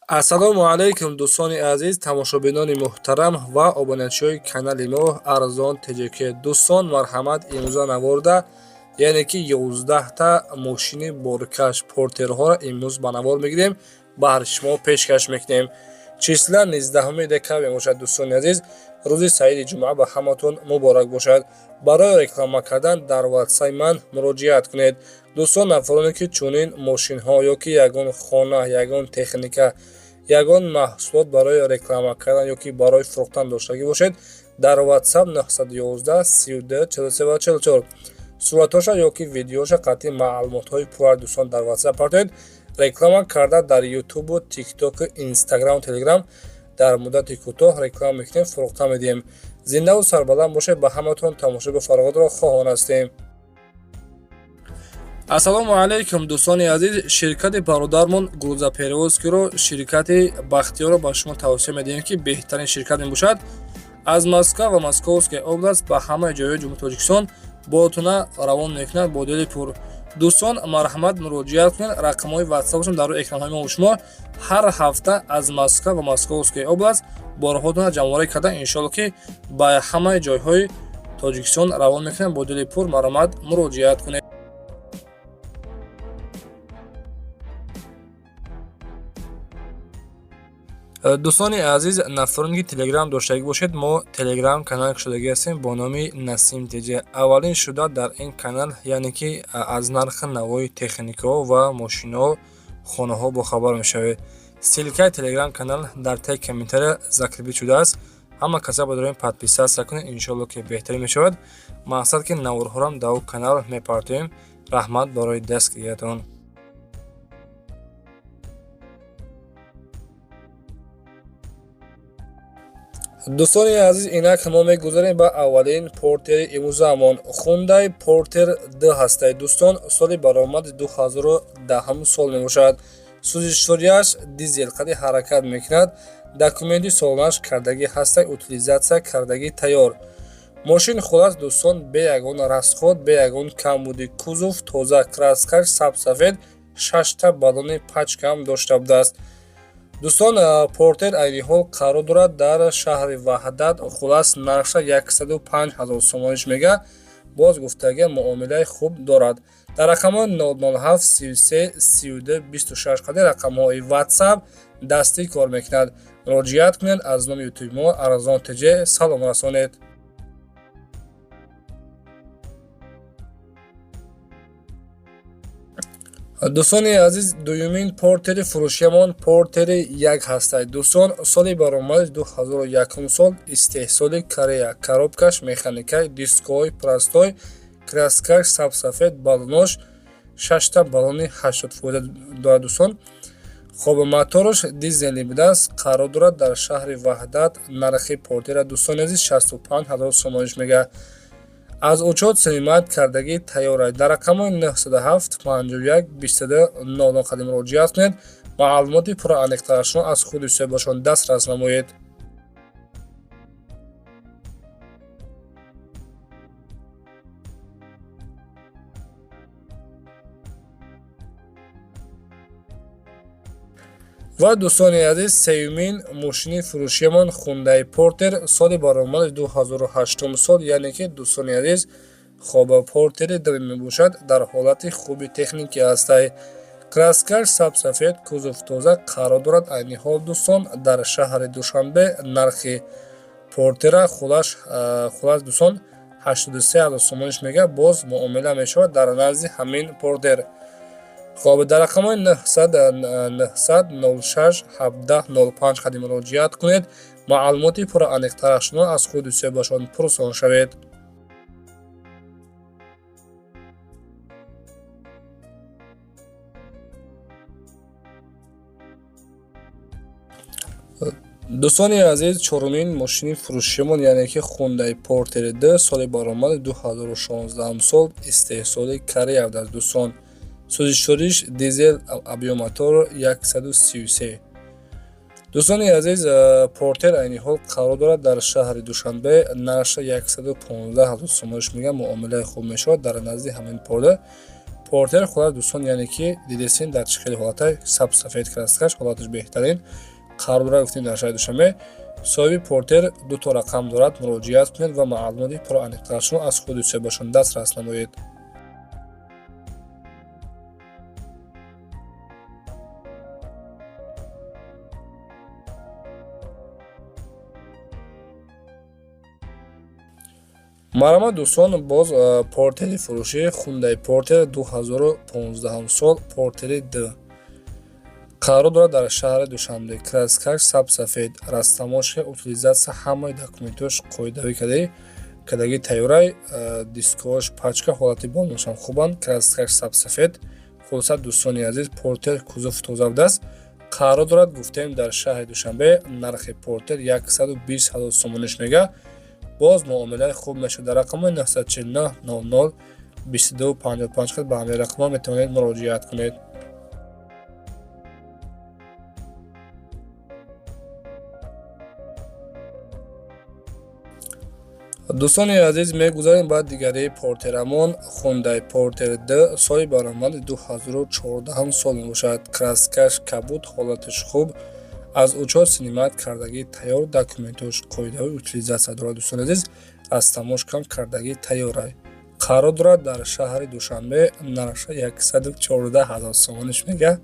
ассалому алайкум дӯстони азиз, тамошобинони муҳтарам ва обуначиҳои канали мо Арзон ТЖК. Дӯстон марҳамат, имрӯза наворда яъне ки 11та мошини боркаш портерҳоро имрӯз ба навор мегирем, баҳри шумо пешкаш мекунем. Числа 19 декабр мебошад. Дӯстони азиз, рӯзи саиди ҷумъа ба ҳаматон муборак бошад. Барои реклама кардан дар ватсаи ман муроҷиат кунед. дӯстон, нафароне ки чунин мошинҳо ё ки ягон хона, ягон техника, ягон маҳсулот барои реклама кардан ё ки барои фурӯхтан доштагӣ бошед, дар WhatsApp 911 32 43 44 суратоша ё ки видеоша қатъи маълумотҳои пурра дӯстон дар WhatsApp партоед. Реклама карда дар YouTube, TikTok, Instagram, Telegram дар муддати кӯтоҳ реклама мекунем, фурӯхта медиҳем. Зиндаву сарбаланд бошед. Ба ҳаматон тамошоби фароғатро хоҳон ҳастем. ассалому алайкум дӯстони азиз, ширкати бародармон Грузаперевозкиро, ширкати Бахтиёро ба шумо тавсия медиҳем ки беҳтарин ширкат мебошад. аз Москва ва Московская област ба ҳамаи ҷойҳои ҷумҳурии Тоҷикистон болотона равон мекунад бо дили пур. дӯстон, марҳамат муроҷиат кунед. рақамҳои WhatsApp-шон дар рӯи экранҳои мо шумо. ҳар ҳафта аз Москва ва Московская област борҳоятона ҷамъоварӣ карда, иншоалло ки ба ҳамаи ҷойҳои Тоҷикистон равон мекунем. Бо дили пур марҳамат муроҷиат кунед. дӯстони азиз, нафароне ки телеграм доштагӣ бошед, мо телеграм канал кушодагӣ ҳастем бо номи Насим ТЖ. аввалин шуда дар ин канал яъне ки аз нархи навои техникаҳо ва мошинҳо, хонаҳо бохабар мешавед. ссилкаи телеграм канал дар таги комментария закрибӣ шудааст. ҳама каса бодорем подписатсия кунед, иншоалло ки беҳтарин мешавад. мақсад ки наворҳорам дар ӯ канал мепартоем. раҳмат барои дастгириятон. дӯстони азиз, инак мо мегузарем ба аввалин портери имрӯзаамон. Hyundai Porter D ҳастад. дӯстон, соли баромади 2010 сол мебошад. сӯзишворияш дизел қади ҳаракат мекунад. документи солонааш кардагӣ ҳастад, утилизатсия кардагӣ тайёр. мошин хулос дӯстон, бе ягон расход, бе ягон камбуди кузов, тоза краскаш, сабсафед, 6та баллони пачкаам дошта будааст. дӯстон, портер айни ҳол қарор дорад дар шаҳри Ваҳдат. хулас нархша 105000 сомониш мега. боз гуфтагия муомилаи хуб дорад. дар рақамҳои 007 33 32 26 қади рақамҳои WhatsApp дастӣ кор мекунад. муроҷиат кунед. аз номи ютуби мо Арзон ТЖ салом расонед. дӯстони азиз, дуюмин портери фурӯшиамон портери 1 ҳастад. дӯстон, соли баромади 2001 сол, истеҳсоли Корея, коробкаш, механикаи, дискҳои простой, краскаш, сабсафед, баллонош 6та баллони 80% дорад. дӯстон, хоб моторош дизелӣ будааст. қарор дорад дар шаҳри Ваҳдат. нархи портера дӯстони азиз 65000 сомониш мега. аз учёт симимат кардагӣ тайёрад. дар рақамҳои 907 51 22 00 қади муроҷиат кунед. маълумоти пурра аниқтарашро аз худи суҳбатшон дастрас намоед. ва дӯстони азиз, сеюмин мошини фурӯшиамон Hyundai Porter, соли баромади 2008 сол, яъне ки дӯстони азиз, хоба портери дами мебошад. дар ҳолати хуби техникӣ ҳастай. краскаш сабсафед, кузов тоза. қарор дорад айни ҳол дӯстон дар шаҳри Душанбе. нархи портера хулас дӯстон 83000 сомониш мега. боз муомила мешавад дар назди ҳамин портер. хоб дар рақамҳои 900 06 17 05 қади муроҷиат кунед. маълумоти пурра аниқтарашро аз худи суҳбатшон пурсон шавед. дӯстони азиз, чорумин мошини фурӯшиамон яъне ки Hyundai Porter D, соли баромади 2016 сол, истеҳсоли Корея будааст. дӯстон, сӯзишвориш дизел, абиомотор 133. дӯстони азиз, портер айни ҳол қарор дорад дар шаҳри Душанбе. нархша 115000 сомониш мега. муомилаи хуб мешавад дар назди ҳамин портер. портер холат дӯстон яъне ки дидесин дар чӣ хеле ҳолатай сабсафед краскаш ҳолаташ беҳтарин қарора гуфтем дар шаҳри Душанбе. Соҳиби портер 2 рақам дорад, муроҷиат кунед ва маълумоти пураниқтарашро аз худи дӯстебошон дастрас намоед. Марҳамат дӯстон, боз портери фурӯшӣ Hyundai Porter 2015 сол, портери D қарор дорад дар шаҳри Душанбе. Краскаш сабсафед, растамошка, утилизатсия ҳамаи документош қоидави кадаги тайёрай, дисковаш пачка, ҳолати болношам хубанд, краскаш сабсафед. Хулоса дӯстони азиз, портер кузов тоза будааст. Қарор дорад гуфтем дар шаҳри Душанбе. Нархи портер 120 000 сомониш мега. боз муомилаи хуб мешуд. Дар рақамҳои 949 00 2255 ба ҳамин рақамҳо метавонед муроҷиат кунед. дӯстони азиз, мегузарем ба дигари портерамон. Hyundai Porter D соли баромади 2014 сол мебошад. Краскаш кабуд, ҳолаташ хуб, аз учор синимат кардагӣ тайёр, документош қоидави утилизатсия дорад. Дӯстони азиз, аз тамошкам кардагӣ тайёрай. Қарор дорад дар шаҳри Душанбе. Нарша 114 000 сомониш мега.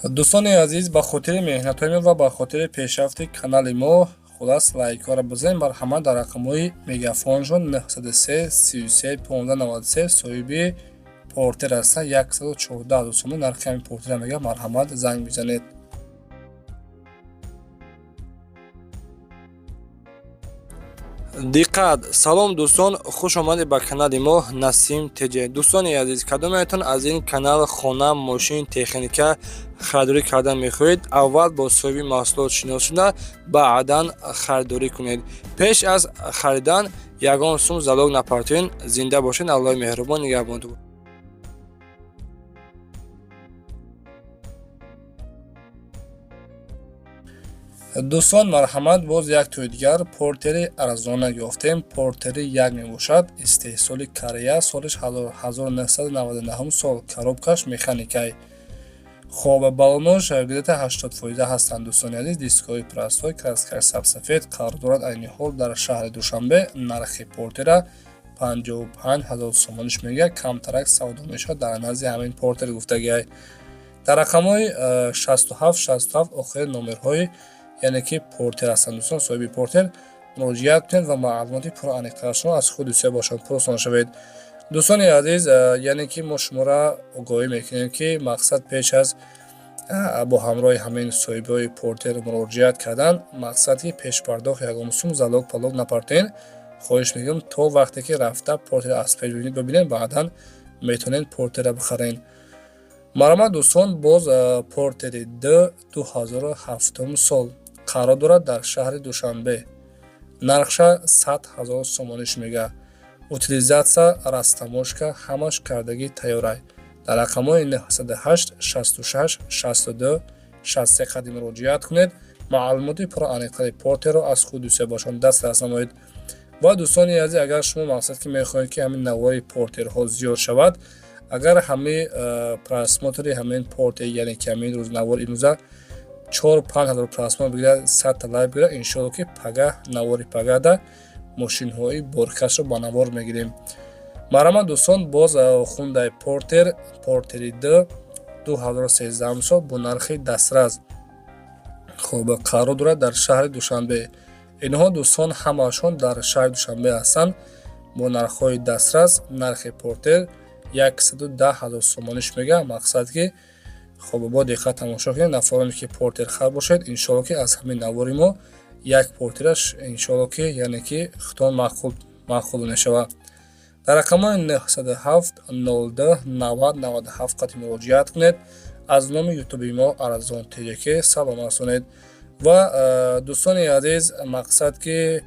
дӯстони азиз, ба хотири меҳнатҳои мо ва ба хотири пешрафти канали мо хулас лайкҳоро бизанед. Марҳамат, дар рақамҳои мегафоншон 903 33 1593 соҳиби портер ҳастанд. 114 000 сомон нархи ҳамин портера мега. Марҳамат, занг бизанед. диққат! Салом дӯстон, хуш омадед ба канали мо Насим TJ. Дӯстони азиз, кадомеатон аз ин канал хона, мошин, техника харидорӣ кардан мехоҳед? Аввал бо соҳиби маҳсулот шинос шуда, баъдан харидорӣ кунед. Пеш аз харидан ягон сум залог напартоен. Зинда бошед. Аллоҳи меҳрубон нигаҳбонтон бошад. дӯстон, марҳамат, боз як тӯи дигар портери арзона ёфтем. Портери як мебошад. Истеҳсоли Корея, солиш 1999 сол. Коробкаш механикай. хоб балонош гидета 80% ҳастанд. дӯстони азиз, дискови прастой, краскаш сабсафед. қарор дорад айни ҳол дар шаҳри Душанбе. нархи портера 55 000 сомониш мега. камтарак савдо мешавад дар назди ҳамин портер гуфтагиай. дар рақамҳои 67 охирин номерҳои яъне ки портер ҳастанд. дӯстон, соҳиби портер муроҷиат кунед ва маълумоти пураниқтарашро аз худи дӯстебошон пурсон шавед. дӯстони азиз, яъне ки мо шуморо огоҳӣ мекунем ки мақсад пеш аз бо ҳамроҳи ҳамин соҳибҳои портер муроҷиат кардан, мақсад ки пешпардохт ягон сум залог палог напартоен. хоҳиш мекунем то вақте ки рафта портер аз пеш бибинед, баъдан метавонед портера бихарен. марҳамат дӯстон, боз портери D 2007 сол. қарор дорад дар шаҳри Душанбе. нархша 100 000 сомониш мега. утилизатсия, растамошка, ҳамаш кардагӣ тайёрай. дар рақамҳои 908 66 62 63 қади муроҷиат кунед. маълумоти пураниқтари портерро аз худи дӯстебошон дастрас намоед. ва дӯстони азиз, агар шумо мақсад ки мехоҳед ки ҳамин навори портерҳо зиёд шавад, агар ҳамаи просмотри ҳамин портер, яъне ки ҳамин рӯз навори имрӯза 4-5 000 просмотр бигирад, 100 лайк бигирад, иншоалло ки пага, навори пагада мошинҳои боркашро ба навор мегирем. марҳамат дӯстон, боз Hyundai Porter, портери D 2013 сол бо нархи дастрас. хоб қарор дорад дар шаҳри Душанбе. инҳо дӯстон ҳамаашон дар шаҳри Душанбе ҳастанд бо нархҳои дастрас. нархи портер 110 000 сомониш мега. мақсад ки хоб бо диққат тамошо кунед, нафароне ки портер хар бошед, иншоалло ки аз ҳамин навори мо як портераш иншоалло ки яъне ки хитон махкул мешавад. дар рақамҳои 907 02 90 97 қати муроҷиат кунед. аз номи ютуби мо Арзон TJ салом расонед. ва дӯстони азиз, мақсад ки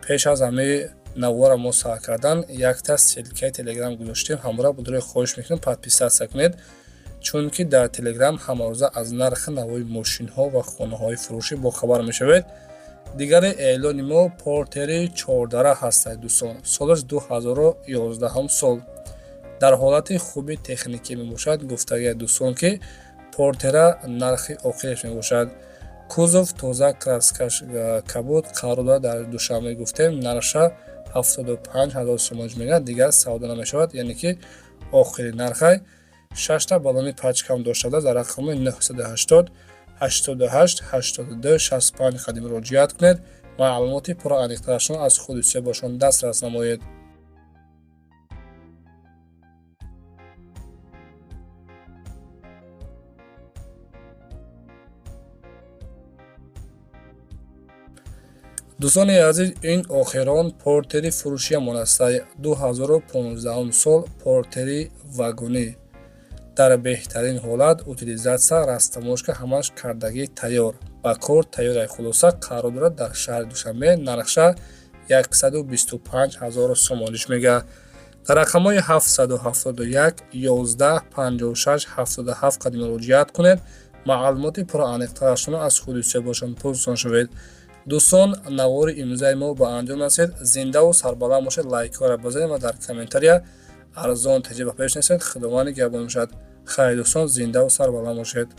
пеш аз ҳамаи навора мо сар кардан якта ссилкаи телеграм гузоштем. ҳамора будро хоҳиш мекунем подписатсия кунед, чунки дар телеграм ҳамарӯза аз нархи навои мошинҳо ва хонаҳои фурӯшӣ бохабар мешавед. дигари эълони мо портери 14 ҳастад дӯстон. солаш 2011 сол. дар ҳолати хуби техникӣ мебошад. Гуфтагии дӯстон ки портера нархи охираш мебошад. кузов тоза краскаш кабуд қарор дорад. Дар душанбе гуфтем нарша 75 000 сомон мегӯяд, дигар савдо намешавад, яъне ки охири нархай 6 баллони пачкам доштада дар рақами 980 88 82 65 қадим муроҷиат кунед. маълумоти пурра аниқтарашон аз худи сӯбошон дастрас намоед. дӯстони азиз, ин охирон портери фурӯшиямон аст. 2015 сол портери вагонӣ дар беҳтарин ҳолат, утилизатсия, растамошка ҳамаш кардагӣ тайёр, ба кор тайёрай. Хулоса қарор дорад дар шаҳри Душанбе. Нархша 125 000 сомониш мегӯяд. дар рақамҳои 771 11 56 77 қадим муроҷиат кунед. маълумоти пурра аниқтарашонро аз худи сӯбошон пурсон шавед. дӯстон, навори имрӯзаи мо ба анҷом расид. Зиндаву сарбаланд бошед. лайкҳоро базанед ва дар комментария арзон теҷаба пешнависед. худованд нигоҳбон бошад. хайр дӯстон, зиндаву сарбаланд бошед.